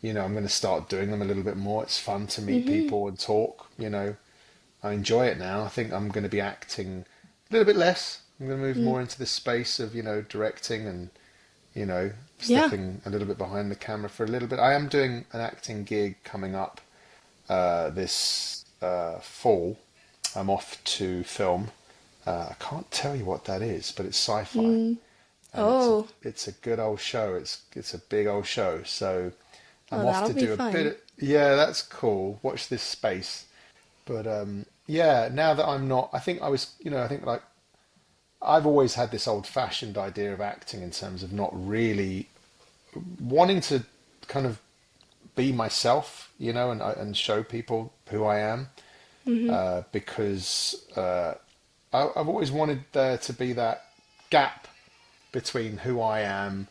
I'm going to start doing them a little bit more. It's fun to meet people and talk. I enjoy it now. I think I'm going to be acting a little bit less. I'm going to move Mm. more into this space of, directing and, Yeah. stepping a little bit behind the camera for a little bit. I am doing an acting gig coming up this fall. I'm off to film. I can't tell you what that is, but it's sci-fi, Mm. and it's a Oh, it's a good old show. It's a big old show. So I'm oh, off that'll to be do a bit fun. of, yeah, that's cool. Watch this space. But yeah, now that I'm not, I think like I've always had this old-fashioned idea of acting in terms of not really wanting to kind of be myself, and show people who I am, because I've always wanted there to be that gap between who I am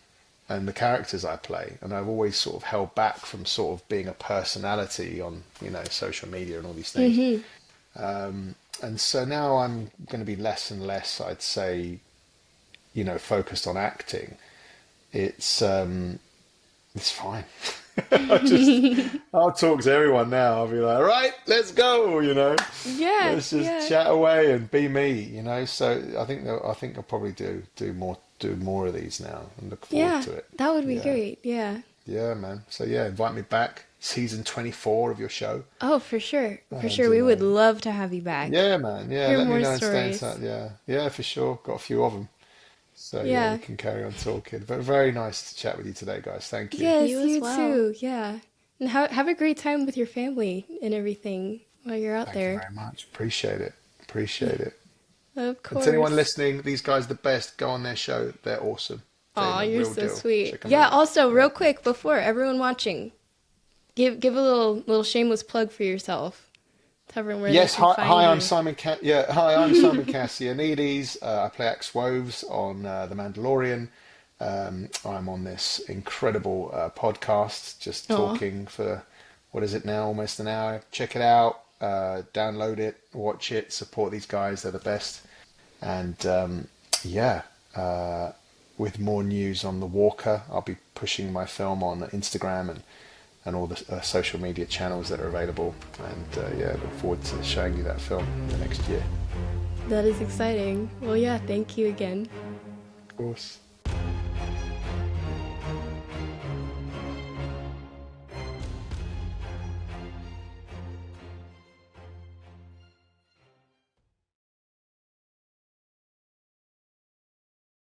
and the characters I play, and I've always sort of held back from sort of being a personality on, social media and all these things. And so now I'm going to be less and less, I'd say, focused on acting. It's fine. I just I'll talk to everyone now. I'll be like, right, let's go, Yeah, let's just yeah. chat away and be me. So I think I'll probably do more of these now and look forward Yeah, to it. that would be Yeah, great. Yeah. yeah, man. So yeah, invite me back. Season 24 of your show, Oh, for sure. For and sure. We would love to have you back. yeah, man. Yeah, Hear let me more know and stay in touch. stories. Yeah, yeah, for sure. Got a few of them. So yeah, we Yeah. can carry on talking. But very nice to chat with you today, guys. Thank you. You Yes, as you well. too. Yeah. And have a great time with your family and everything while you're out Thank you there. very much. Appreciate it. Appreciate it. Of And to anyone course. listening, these guys are the best. Go on their show. They're awesome. They're Aw, the you're real so deal. sweet. Check them Yeah, out. also, Yeah. real quick, before everyone watching, give a little shameless plug for yourself. Tell everyone where they Yes. can Hi. find Hi. I'm you. Simon. Yeah. Hi. I'm Simon Kassianides. I play Axe Woves on The Mandalorian. I'm on this incredible podcast, just Aw. talking for what is it now? Almost an hour. Check it out. Download it. Watch it. Support these guys. They're the best. And yeah, with more news on the Walker, I'll be pushing my film on Instagram and all the social media channels that are available. And yeah, look forward to showing you that film in the next year. That is exciting. Well, yeah, thank you again. Of course.